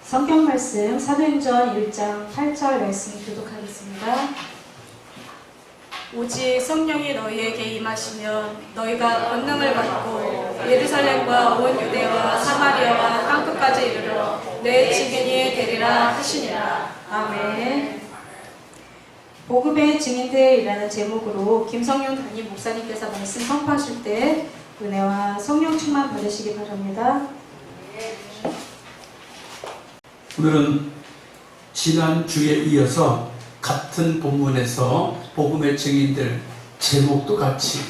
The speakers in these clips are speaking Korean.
성경 말씀 사도행전 1장 8절 말씀 교독하겠습니다. 오직 성령이 너희에게 임하시면 너희가 권능을 받고 예루살렘과 온 유대와 사마리아와 땅끝까지 이르러 내 증인이 되리라 하시니라. 아멘. 복음의 증인들이라는 제목으로 김성윤 담임 목사님께서 말씀 선포하실 때 은혜와 성령 충만 받으시기 바랍니다. 오늘은 지난주에 이어서 같은 본문에서 복음의 증인들 제목도 같이,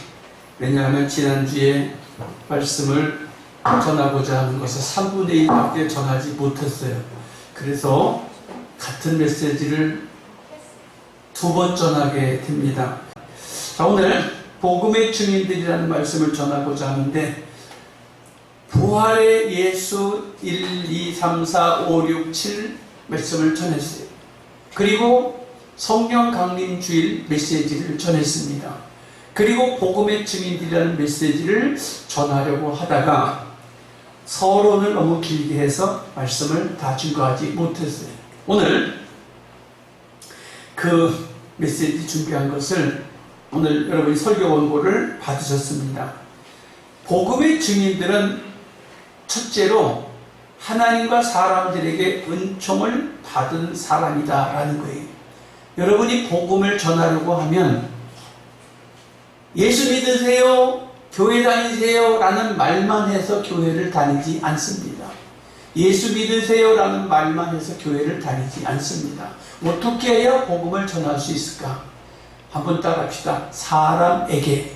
왜냐하면 지난주에 말씀을 전하고자 하는 것을 3분의 1밖에 전하지 못했어요. 그래서 같은 메시지를 두 번 전하게 됩니다. 자, 오늘 복음의 증인들이라는 말씀을 전하고자 하는데, 부활의 예수 1, 2, 3, 4, 5, 6, 7 말씀을 전했어요. 그리고 성령 강림 주일 메시지를 전했습니다. 그리고 복음의 증인들이라는 메시지를 전하려고 하다가 서론을 너무 길게 해서 말씀을 다 증거하지 못했어요. 오늘 그 메시지 준비한 것을 오늘 여러분이 설교 원고를 받으셨습니다. 복음의 증인들은 첫째로 하나님과 사람들에게 은총을 받은 사람이다 라는 거예요. 여러분이 복음을 전하려고 하면 예수 믿으세요, 교회 다니세요 라는 말만 해서 교회를 다니지 않습니다. 예수 믿으세요 라는 말만 해서 교회를 다니지 않습니다. 어떻게 해야 복음을 전할 수 있을까? 한번 따라합시다. 사람에게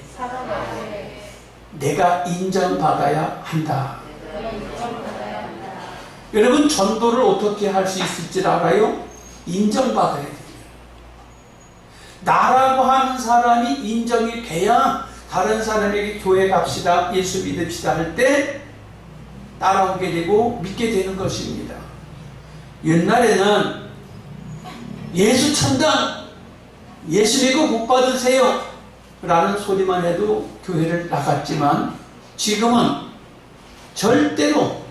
내가 인정받아야 한다. 여러분, 전도를 어떻게 할 수 있을지 알아요? 인정받아야 돼요. 나라고 하는 사람이 인정이 돼야 다른 사람에게 교회 갑시다, 예수 믿읍시다 할 때 따라오게 되고 믿게 되는 것입니다. 옛날에는 예수 천당, 예수 믿고 복 받으세요 라는 소리만 해도 교회를 나갔지만, 지금은 절대로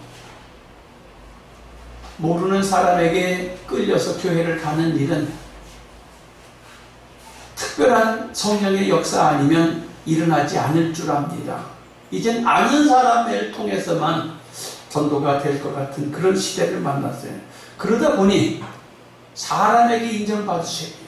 모르는 사람에게 끌려서 교회를 가는 일은 특별한 성령의 역사 아니면 일어나지 않을 줄 압니다. 이젠 아는 사람을 통해서만 전도가 될 것 같은 그런 시대를 만났어요. 그러다 보니 사람에게 인정받으셔야 돼요.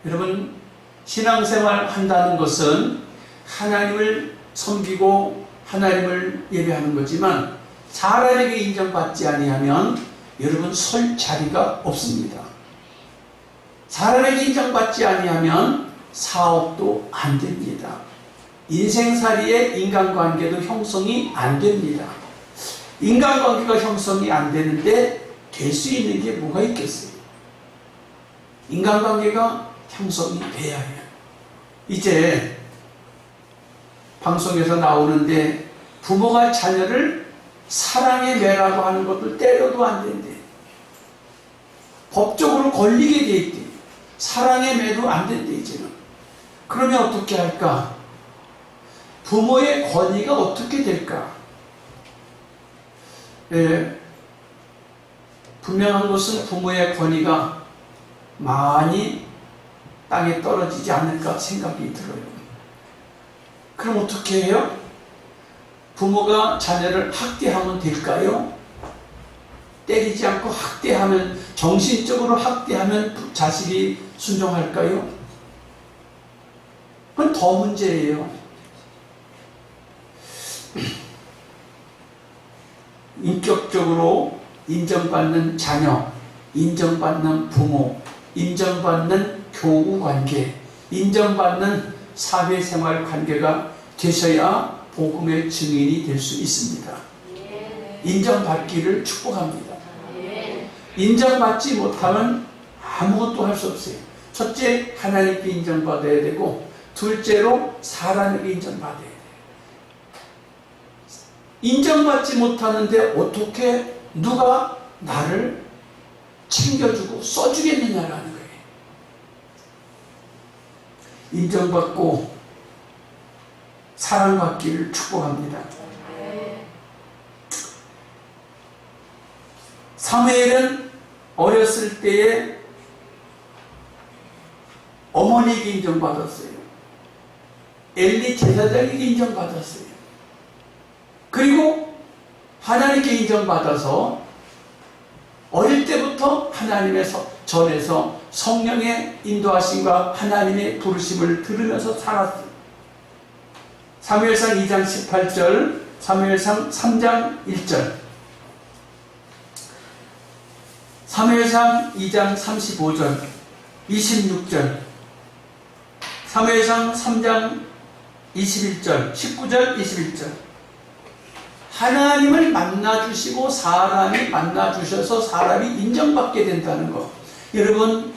여러분, 신앙생활 한다는 것은 하나님을 섬기고 하나님을 예배하는 거지만, 사람에게 인정받지 아니하면 여러분 설 자리가 없습니다. 사람에게 인정받지 아니하면 사업도 안 됩니다. 인생살이의 인간관계도 형성이 안 됩니다. 인간관계가 형성이 안 되는데 될 수 있는 게 뭐가 있겠어요? 인간관계가 형성이 돼야 해요. 이제 방송에서 나오는데 부모가 자녀를 사랑의 매라고 하는 것을 때려도 안 된대. 법적으로 걸리게 돼 있대. 사랑의 매도 안 된대 이제는. 그러면 어떻게 할까? 부모의 권위가 어떻게 될까? 분명한 것은 부모의 권위가 많이 땅에 떨어지지 않을까 생각이 들어요. 그럼 어떻게 해요? 부모가 자녀를 학대하면 될까요? 때리지 않고 학대하면, 정신적으로 학대하면 자식이 순종할까요? 그건 더 문제예요. 인격적으로 인정받는 자녀, 인정받는 부모, 인정받는 교우 관계, 인정받는 사회생활 관계가 되셔야 복음의 증인이 될 수 있습니다. 인정받기를 축복합니다. 인정받지 못하면 아무것도 할 수 없어요. 첫째, 하나님께 인정받아야 되고, 둘째로 사람에게 인정받아야 돼요. 인정받지 못하는데 어떻게 누가 나를 챙겨주고 써주겠느냐라는 거예요. 인정받고 사랑받기를 축복합니다. 사무엘은 어렸을 때에 어머니에게 인정받았어요. 엘리 제사장에게 인정받았어요. 그리고 하나님께 인정받아서 어릴 때부터 하나님의 전에서 성령의 인도하심과 하나님의 부르심을 들으면서 살았어요. 사무엘상 2장 18절, 사무엘상 3장 1절, 사무엘상 2장 35절, 26절, 사무엘상 3장 21절, 19절, 21절. 하나님을 만나주시고 사람이 만나주셔서 사람이 인정받게 된다는 것. 여러분,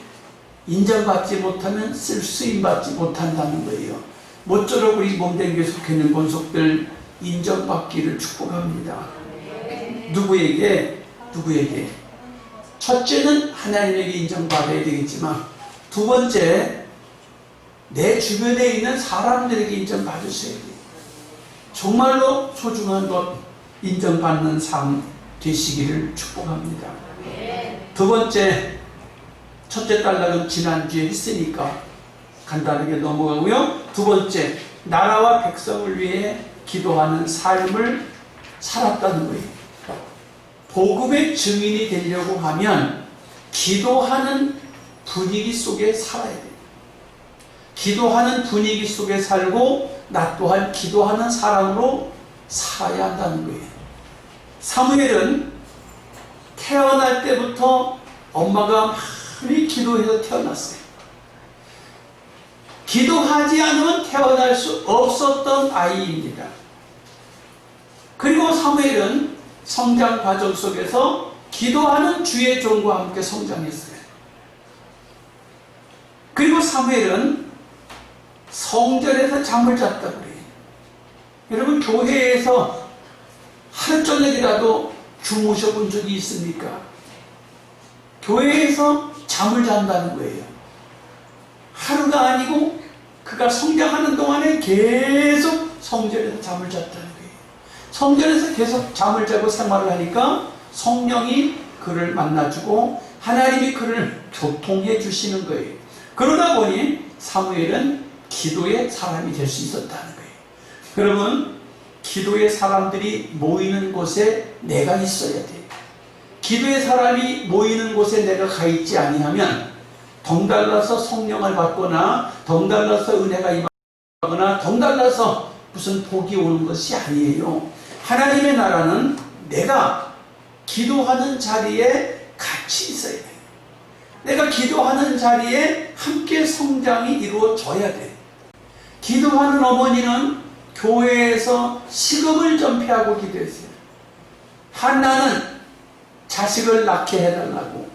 인정받지 못하면 쓰임받지 못한다는 거예요. 모쪼록 우리 몸된 교회 속해 있는 권속들 인정받기를 축복합니다. 누구에게? 첫째는 하나님에게 인정받아야 되겠지만, 두 번째, 내 주변에 있는 사람들에게 인정받으셔야 돼요. 정말로 소중한 것 인정받는 삶 되시기를 축복합니다. 두 번째, 첫째 단락은 지난주에 했으니까 간단하게 넘어가고요. 두 번째, 나라와 백성을 위해 기도하는 삶을 살았다는 거예요. 복음의 증인이 되려고 하면 기도하는 분위기 속에 살아야 돼요. 기도하는 분위기 속에 살고 나 또한 기도하는 사람으로 살아야 한다는 거예요. 사무엘은 태어날 때부터 엄마가 많이 기도해서 태어났어요. 기도하지 않으면 태어날 수 없었던 아이입니다. 그리고 사무엘은 성장 과정 속에서 기도하는 주의 종과 함께 성장했어요. 그리고 사무엘은 성전에서 잠을 잤다고 그래요. 여러분, 교회에서 하루 저녁이라도 주무셔 본 적이 있습니까? 교회에서 잠을 잔다는 거예요. 하루가 아니고 그가 성장하는 동안에 계속 성전에서 잠을 잤다는 거예요. 성전에서 계속 잠을 자고 생활을 하니까 성령이 그를 만나주고 하나님이 그를 교통해 주시는 거예요. 그러다 보니 사무엘은 기도의 사람이 될 수 있었다는 거예요. 여러분, 기도의 사람들이 모이는 곳에 내가 있어야 돼요. 기도의 사람이 모이는 곳에 내가 가 있지 아니하면 덩달라서 성령을 받거나 덩달라서 은혜가 임하거나 덩달라서 무슨 복이 오는 것이 아니에요. 하나님의 나라는 내가 기도하는 자리에 같이 있어야 돼요. 내가 기도하는 자리에 함께 성장이 이루어져야 돼. 기도하는 어머니는 교회에서 식음을 전폐하고 기도했어요. 한나는 자식을 낳게 해달라고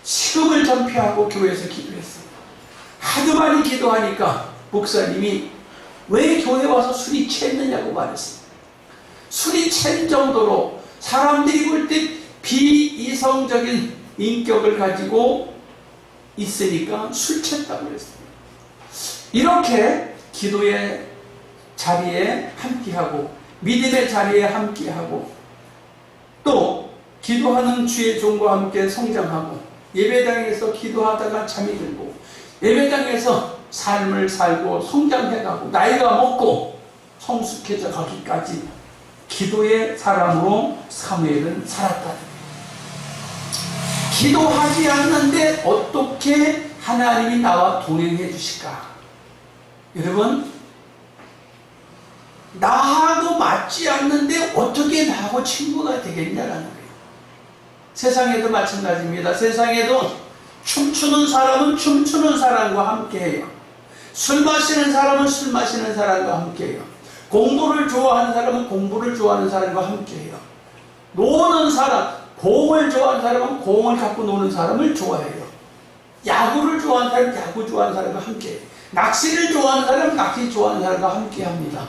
식음을 전폐하고 교회에서 기도했어요. 하도 많이 기도하니까 목사님이 왜 교회 와서 술이 취했느냐고 말했어요. 술이 취한 정도로 사람들이 볼 때 비이성적인 인격을 가지고 있으니까 술 취했다고 그랬어요. 이렇게 기도의 자리에 함께하고 믿음의 자리에 함께하고 또 기도하는 주의 종과 함께 성장하고 예배당에서 기도하다가 잠이 들고 예배당에서 삶을 살고 성장해가고 나이가 먹고 성숙해져 가기까지 기도의 사람으로 사무엘은 살았다는 거예요. 기도하지 않는데 어떻게 하나님이 나와 동행해 주실까? 여러분, 나하고 맞지 않는데 어떻게 나하고 친구가 되겠냐라는 거예요. 세상에도 마찬가지입니다. 세상에도 춤추는 사람은 춤추는 사람과 함께해요. 술 마시는 사람은 술 마시는 사람과 함께해요. 공부를 좋아하는 사람은 공부를 좋아하는 사람과 함께해요. 노는 사람, 공을 좋아하는 사람은 공을 갖고 노는 사람을 좋아해요. 야구를 좋아하는 사람은 야구 좋아하는 사람과 함께해요. 낚시를 좋아하는 사람은 낚시 좋아하는 사람과 함께합니다.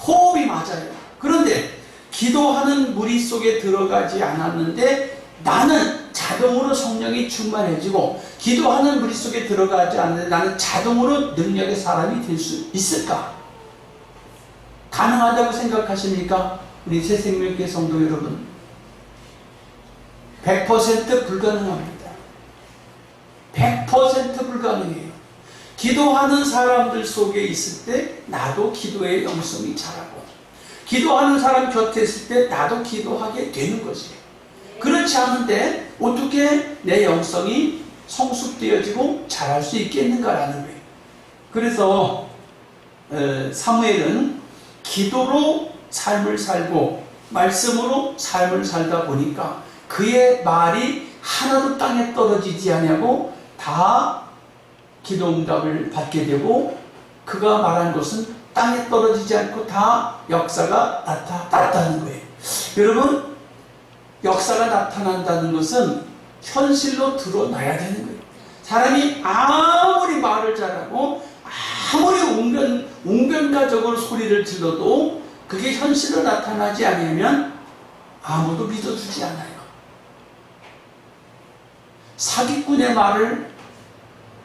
호흡이 맞아요. 그런데 기도하는 무리 속에 들어가지 않았는데 나는 자동으로 성령이 충만해지고 기도하는 무리 속에 들어가지 않는데 나는 자동으로 능력의 사람이 될 수 있을까? 가능하다고 생각하십니까? 우리 새생명교회 성도 여러분, 100% 불가능합니다. 100% 불가능해요. 기도하는 사람들 속에 있을 때 나도 기도의 영성이 자라고, 기도하는 사람 곁에 있을 때 나도 기도하게 되는 것이에요. 그렇지 않은데 어떻게 내 영성이 성숙되어지고 자랄 수 있겠는가라는 거예요. 그래서 사무엘은 기도로 삶을 살고 말씀으로 삶을 살다 보니까 그의 말이 하나도 땅에 떨어지지 아니하고 다 기도응답을 받게 되고, 그가 말한 것은 땅에 떨어지지 않고 다 역사가 나타났다는 거예요. 여러분, 역사가 나타난다는 것은 현실로 드러나야 되는 거예요. 사람이 아무리 말을 잘하고 아무리 웅변가적으로 소리를 질러도 그게 현실로 나타나지 않으면 아무도 믿어주지 않아요. 사기꾼의 말을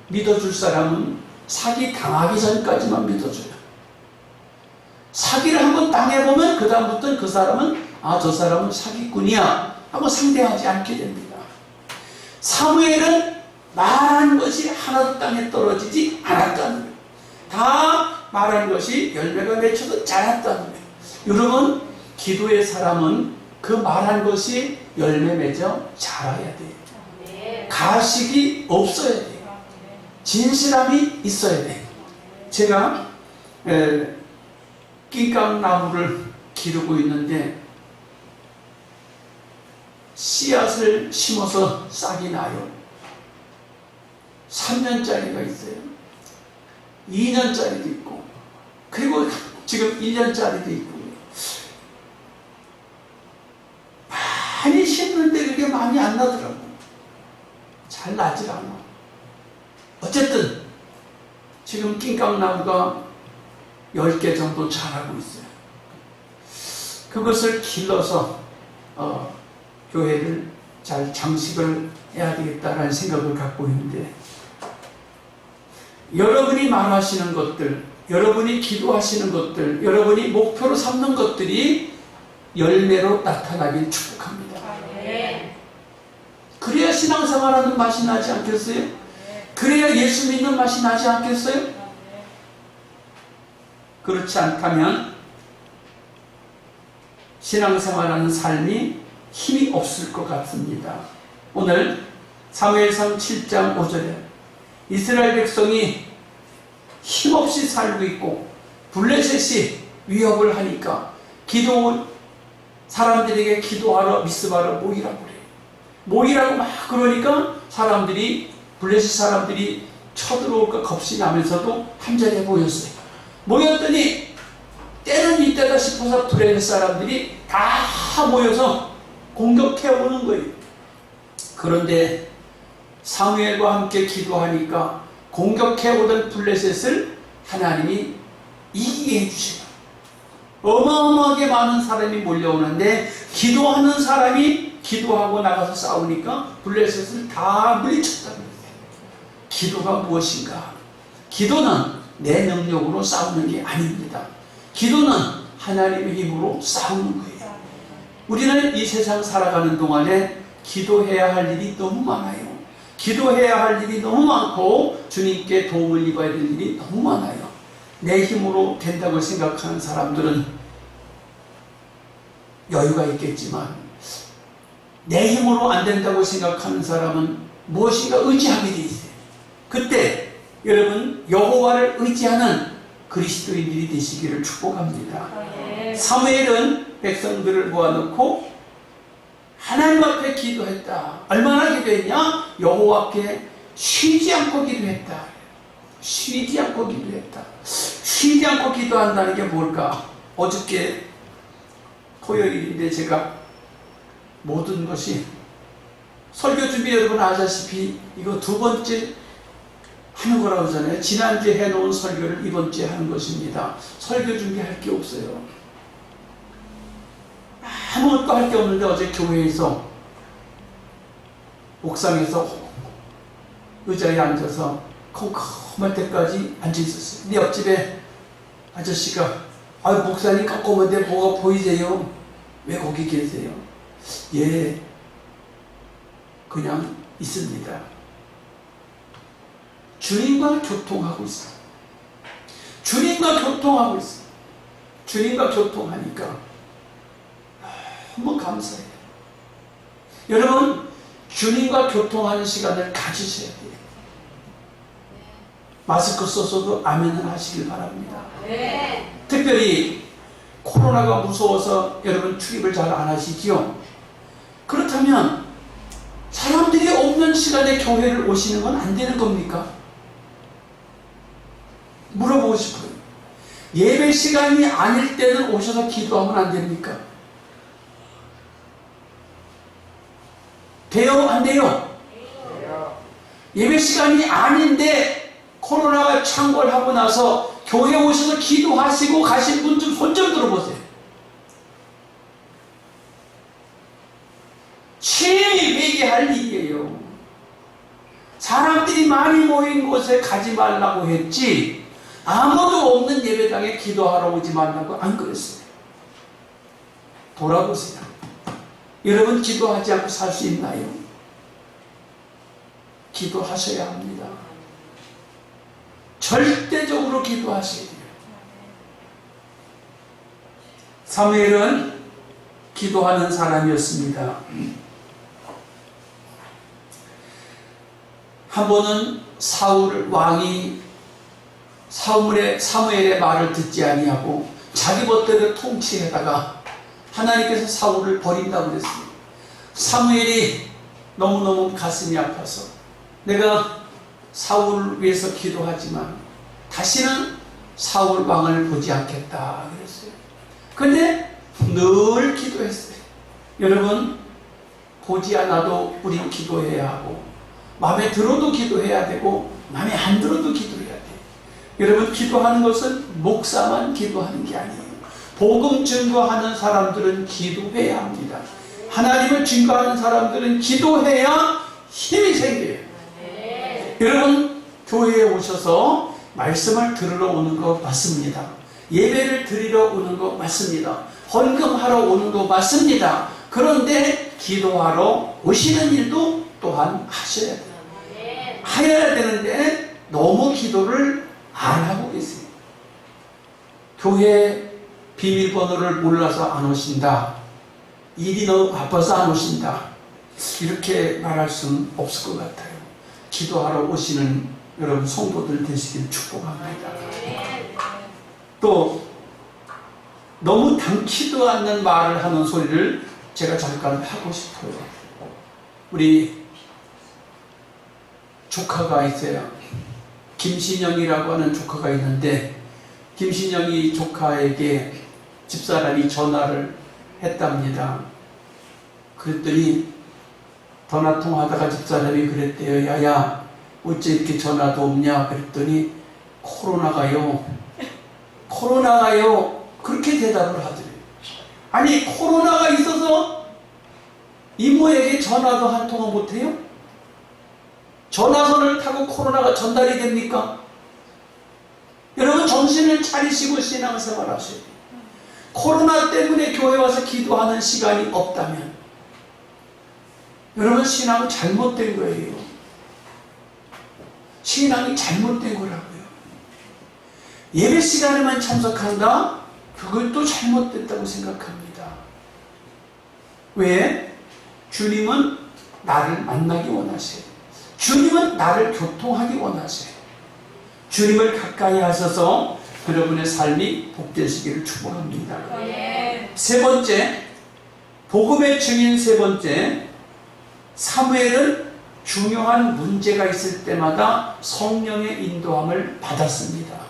믿어줄 사람은 사기 당하기 전까지만 믿어줘요. 사기를 한번 당해보면 그 다음부터는 그 사람은 저 사람은 사기꾼이야 하고 상대하지 않게 됩니다. 사무엘은 말한 것이 하나도 땅에 떨어지지 않았다는 거예요. 다 말한 것이 열매가 맺혀도 자랐다는 거예요. 여러분, 기도의 사람은 그 말한 것이 열매 맺어 자라야 돼요. 가식이 없어야 돼요. 진실함이 있어야 돼요. 제가 낑깡나무를 기르고 있는데 씨앗을 심어서 싹이 나요. 3년짜리가 있어요. 2년짜리도 있고, 그리고 지금 1년짜리도 있고. 많이 심는데 그게 많이 안 나더라고. 잘 나질 않아. 어쨌든 지금 낑깡나무가 10개 정도 자라고 있어요. 그것을 길러서 교회를 잘 장식을 해야 되겠다라는 생각을 갖고 있는데, 여러분이 말하시는 것들, 여러분이 기도하시는 것들, 여러분이 목표로 삼는 것들이 열매로 나타나길 축복합니다. 그래야 신앙생활하는 맛이 나지 않겠어요? 그래야 예수 믿는 맛이 나지 않겠어요? 그렇지 않다면 신앙생활하는 삶이 힘이 없을 것 같습니다. 오늘 사무엘상 7장 5절에 이스라엘 백성이 힘없이 살고 있고 블레셋이 위협을 하니까 사람들에게 기도하러 미스바로 모이라고 그래요. 모이라고 막 그러니까 블레셋 사람들이 쳐들어올까 겁이 나면서도 한자리에 모였어요. 모였더니 때는 이때다 싶어서 블레셋 사람들이 다 모여서 공격해 오는 거예요. 그런데 사무엘과 함께 기도하니까 공격해 오던 블레셋을 하나님이 이기게 해주세요. 어마어마하게 많은 사람이 몰려오는데 기도하는 사람이 기도하고 나가서 싸우니까 블레셋을 다 물리쳤다는 거예요. 기도가 무엇인가? 기도는 내 능력으로 싸우는 게 아닙니다. 기도는 하나님의 힘으로 싸우는 거예요. 우리는 이 세상 살아가는 동안에 기도해야 할 일이 너무 많아요. 기도해야 할 일이 너무 많고 주님께 도움을 입어야 될 일이 너무 많아요. 내 힘으로 된다고 생각하는 사람들은 여유가 있겠지만, 내 힘으로 안 된다고 생각하는 사람은 무엇인가 의지하게 돼 있어요. 그때 여러분, 여호와를 의지하는 그리스도인들이 되시기를 축복합니다. 사무엘은 백성들을 모아놓고 하나님 앞에 기도했다. 얼마나 기도했냐? 여호와께 쉬지 않고 기도했다. 쉬지 않고 기도했다. 쉬지 않고 기도한다는 게 뭘까? 어저께 토요일인데 제가 모든 것이 설교 준비, 여러분 아시다시피 이거 2번째 하는 거라고 하잖아요. 지난주에 해놓은 설교를 이번 주에 하는 것입니다. 설교 준비할 게 없어요. 아무것도 할 게 없는데 어제 교회에서 옥상에서 의자에 앉아서 컴컴할 때까지 앉아 있었어요. 네 옆집에 아저씨가 목사님 컴컴한데 뭐가 보이세요? 왜 거기 계세요? 예, 그냥 있습니다. 주님과 교통하고 있어요. 주님과 교통하고 있어요. 주님과 교통하니까 너무 감사해요. 여러분, 주님과 교통하는 시간을 가지셔야 돼요. 마스크 써서도 아멘을 하시길 바랍니다. 특별히 코로나가 무서워서 여러분 출입을 잘 안 하시지요? 그렇다면 사람들이 없는 시간에 교회를 오시는 건 안 되는 겁니까? 물어보고 싶어요. 예배 시간이 아닐 때는 오셔서 기도하면 안 됩니까? 돼요? 안 돼요? 예배 시간이 아닌데 코로나가 창궐하고 나서 교회 오셔서 기도하시고 가신 분 좀 손 좀 들어보세요. 취임이 회개할 일이에요. 사람들이 많이 모인 곳에 가지 말라고 했지 아무도 없는 예배당에 기도하러 오지 말라고 안 그랬어요. 돌아보세요. 여러분, 기도하지 않고 살 수 있나요? 기도하셔야 합니다. 절대적으로 기도하셔야 돼요. 사무엘은 기도하는 사람이었습니다. 한 번은 사울 왕이 사무엘의 말을 듣지 아니하고 자기 멋대로 통치하다가 하나님께서 사울을 버린다고 그랬어요. 사무엘이 너무너무 가슴이 아파서 내가 사울을 위해서 기도하지만 다시는 사울 왕을 보지 않겠다 그랬어요. 근데 늘 기도했어요. 여러분, 보지 않아도 우리 기도해야 하고 마음에 들어도 기도해야 되고 마음에 안 들어도 기도해야 돼요. 여러분, 기도하는 것은 목사만 기도하는 게 아니에요. 복음 증거하는 사람들은 기도해야 합니다. 하나님을 증거하는 사람들은 기도해야 힘이 생겨요. 여러분, 교회에 오셔서 말씀을 들으러 오는 거 맞습니다. 예배를 드리러 오는 거 맞습니다. 헌금하러 오는 거 맞습니다. 그런데 기도하러 오시는 일도 또한 하셔야 돼요. 하여야 되는데 너무 기도를 안 하고 계세요. 교회 비밀번호를 몰라서 안 오신다. 일이 너무 바빠서 안 오신다. 이렇게 말할 수는 없을 것 같아요. 기도하러 오시는 여러분 성도들 되시길 축복합니다. 또 너무 당치도 않는 말을 하는 소리를 제가 잠깐 하고 싶어요. 우리 조카가 있어요. 김신영이라고 하는 조카가 있는데 김신영이 조카에게 집사람이 전화를 했답니다. 그랬더니 전화통화하다가 집사람이 그랬대요. 야야, 어째 이렇게 전화도 없냐? 그랬더니 코로나가요. 그렇게 대답을 하더래요. 아니, 코로나가 있어서 이모에게 전화도 한 통화 못해요? 전화선을 타고 코로나가 전달이 됩니까? 여러분, 정신을 차리시고 신앙생활 하셔야 돼요. 코로나 때문에 교회 와서 기도하는 시간이 없다면 여러분, 신앙은 잘못된 거예요. 신앙이 잘못된 거라고요. 예배 시간에만 참석한다? 그것도 잘못됐다고 생각합니다. 왜? 주님은 나를 만나기 원하세요. 주님은 나를 교통하기 원하세요. 주님을 가까이 하셔서 여러분의 삶이 복되시기를 축복합니다. 세 번째, 복음의 증인 세 번째, 사무엘은 중요한 문제가 있을 때마다 성령의 인도함을 받았습니다.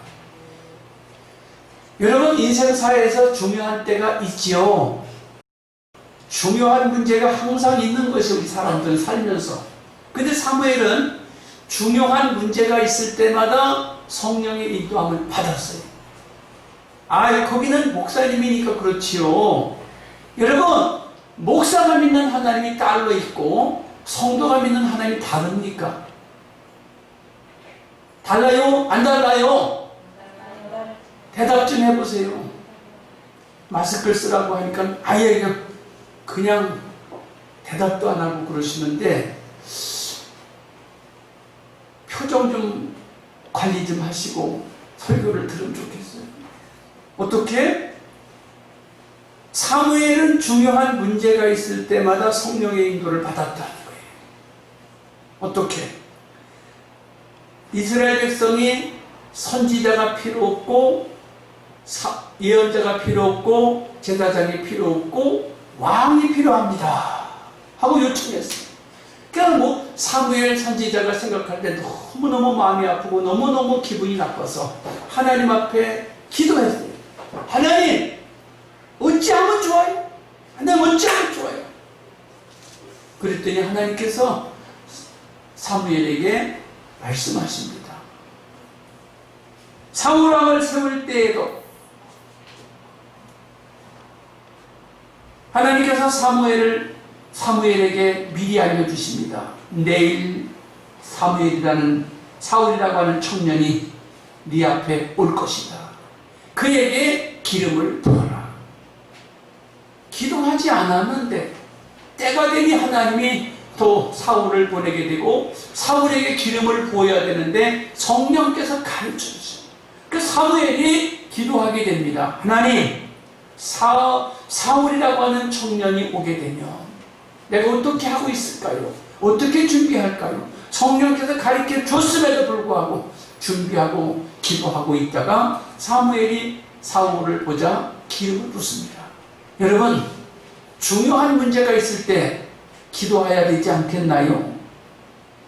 여러분, 인생사에서 중요한 때가 있지요. 중요한 문제가 항상 있는 것이 우리 사람들 살면서. 근데 사무엘은 중요한 문제가 있을 때마다 성령의 인도함을 받았어요. 거기는 목사님이니까 그렇지요. 여러분, 목사가 믿는 하나님이 따로 있고 성도가 믿는 하나님이 다릅니까? 달라요? 안 달라요? 대답 좀 해보세요. 마스크를 쓰라고 하니까 아예 그냥 대답도 안 하고 그러시는데 표정 좀 관리 좀 하시고 설교를 들으면 좋겠어요. 어떻게? 사무엘은 중요한 문제가 있을 때마다 성령의 인도를 받았다는 거예요. 어떻게? 이스라엘 백성이 선지자가 필요 없고 예언자가 필요 없고 제사장이 필요 없고 왕이 필요합니다 하고 요청했어요. 그냥 뭐 사무엘 선지자가 생각할 때 너무너무 마음이 아프고 너무너무 기분이 나빠서 하나님 앞에 기도했어요. 하나님 어찌하면 좋아요? 하나님 어찌하면 좋아요? 그랬더니 하나님께서 사무엘에게 말씀하십니다. 사울왕을 세울 때에도 하나님께서 사무엘에게 미리 알려주십니다. 내일 사울이라고 하는 청년이 네 앞에 올 것이다. 그에게 기름을 부어라. 기도하지 않았는데 때가 되니 하나님이 또 사울을 보내게 되고 사울에게 기름을 부어야 되는데 성령께서 가르쳐 주세요. 그 사무엘이 기도하게 됩니다. 하나님, 사울이라고 하는 청년이 오게 되면 내가 어떻게 하고 있을까요? 어떻게 준비할까요? 성령께서 가르쳐 줬음에도 불구하고 준비하고 기도하고 있다가 사무엘이 사울을 보자 기름을 붓습니다. 여러분, 중요한 문제가 있을 때 기도해야 되지 않겠나요?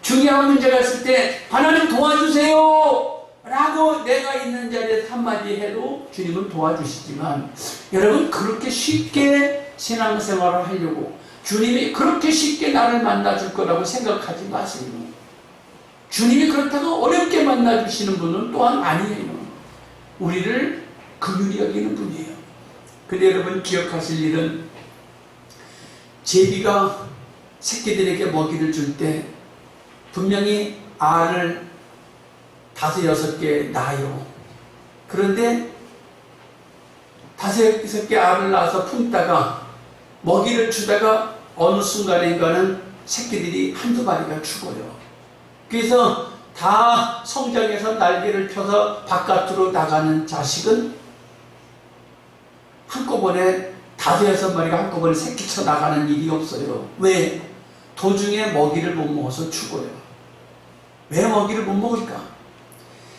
중요한 문제가 있을 때 하나님 도와주세요 라고 내가 있는 자리에서 한마디 해도 주님은 도와주시지만, 여러분 그렇게 쉽게 신앙생활을 하려고 주님이 그렇게 쉽게 나를 만나줄 거라고 생각하지 마세요. 주님이 그렇다고 어렵게 만나주시는 분은 또한 아니에요. 우리를 긍휼히 여기는 분이에요. 근데 여러분 기억하실 일은, 제비가 새끼들에게 먹이를 줄 때 분명히 알을 5, 6개 낳아요. 그런데 5, 6개 알을 낳아서 품다가 먹이를 주다가 어느 순간인가는 새끼들이 한두 마리가 죽어요. 그래서 다 성장해서 날개를 펴서 바깥으로 나가는 자식은 한꺼번에 5, 6마리가 한꺼번에 새끼쳐 나가는 일이 없어요. 왜? 도중에 먹이를 못 먹어서 죽어요. 왜 먹이를 못 먹을까?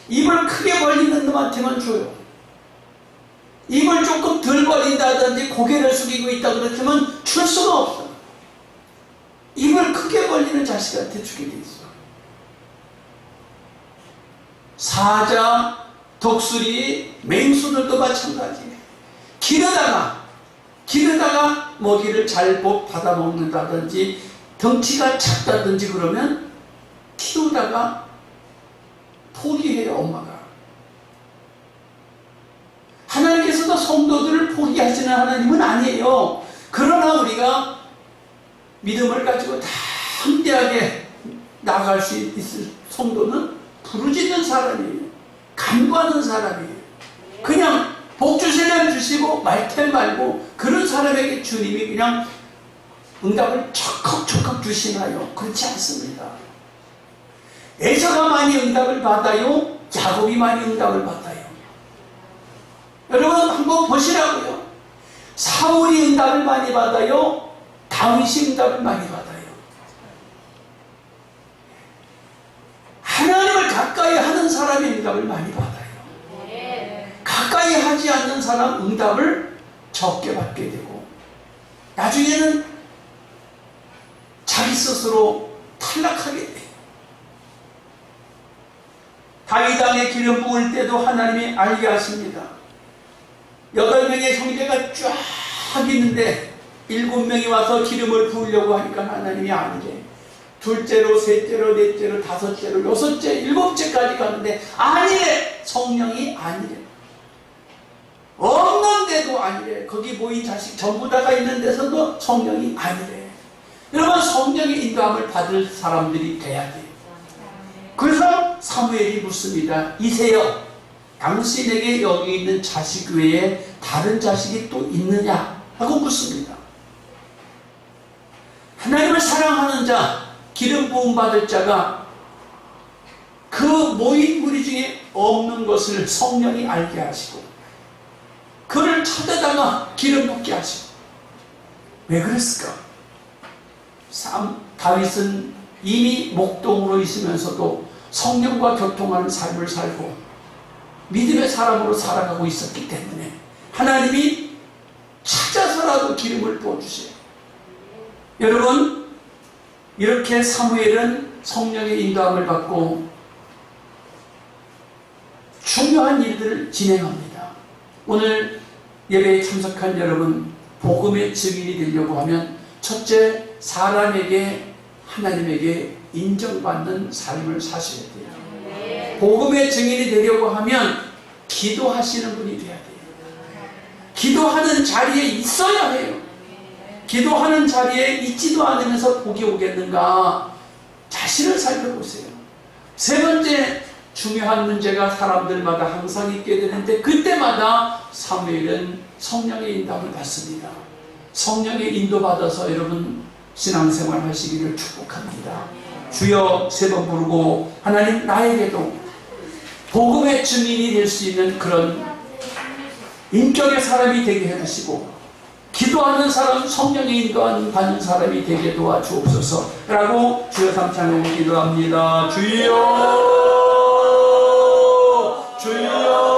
입을 크게 벌리는 놈한테만 줘요. 입을 조금 덜 벌린다든지 고개를 숙이고 있다 그렇지만 줄 수가 없어. 입을 크게 벌리는 자식한테 주게 돼 있어. 사자, 독수리, 맹수들도 마찬가지예요. 기르다가 먹이를 잘 받아 먹는다든지 덩치가 작다든지 그러면 키우다가 포기해요, 엄마가. 하나님께서도 성도들을 포기하시는 하나님은 아니에요. 그러나 우리가 믿음을 가지고 다 함대하게 나갈 수 있을 성도는 부르짖는 사람이에요. 간구하는 사람이에요. 그냥 복 주시면 주시고 말텐 말고 그런 사람에게 주님이 그냥 응답을 척척척 주시나요? 그렇지 않습니다. 에서가 많이 응답을 받아요? 야곱이 많이 응답을 받아요? 여러분 한번 보시라고요. 사울이 응답을 많이 받아요? 다윗이 응답을 많이 받아요? 하나님을 가까이 하는 사람이 응답을 많이 받아요. 가까이 하지 않는 사람 응답을 적게 받게 되고 나중에는 자기 스스로 탈락하게 돼요. 다윗 왕의 기름 부을 때도 하나님이 알게 하십니다. 8명의 형제가 쫙 있는데 7명이 와서 기름을 부으려고 하니까 하나님이 아니래. 둘째로, 셋째로, 넷째로, 다섯째로, 여섯째, 일곱째까지 가는데 아니래. 성령이 아니래. 없는데도 아니래. 거기 모인 자식 전부 다가 있는 데서도 성령이 아니래. 여러분 성령의 인도함을 받을 사람들이 돼야 돼요. 그래서 사무엘이 묻습니다. 이세요, 당신에게 여기 있는 자식 외에 다른 자식이 또 있느냐? 하고 묻습니다. 하나님을 사랑하는 자, 기름 부음 받을 자가 그 모인 무리 중에 없는 것을 성령이 알게 하시고 그를 찾아다가 기름 붓게 하시고. 왜 그랬을까? 다윗은 이미 목동으로 있으면서도 성령과 교통하는 삶을 살고 믿음의 사람으로 살아가고 있었기 때문에 하나님이 찾아서라도 기름을 부어주세요. 여러분, 이렇게 사무엘은 성령의 인도함을 받고 중요한 일들을 진행합니다. 오늘 예배에 참석한 여러분, 복음의 증인이 되려고 하면 첫째, 사람에게 하나님에게 인정받는 삶을 사셔야 돼요. 복음의 증인이 되려고 하면 기도하시는 분이 돼야 돼요. 기도하는 자리에 있어야 해요. 기도하는 자리에 있지도 않으면서 복이 오겠는가? 자신을 살펴보세요. 세 번째, 중요한 문제가 사람들마다 항상 있게 되는데 그때마다 사무엘은 성령의 인도함을 받습니다. 성령의 인도받아서 여러분 신앙생활 하시기를 축복합니다. 주여 세 번 부르고 하나님 나에게도 복음의 증인이 될 수 있는 그런 인격의 사람이 되게 해주시고 기도하는 사람, 성령의 인도하는 받는 사람이 되게 도와주옵소서 라고 주여 삼창하고 기도합니다. 주여 주여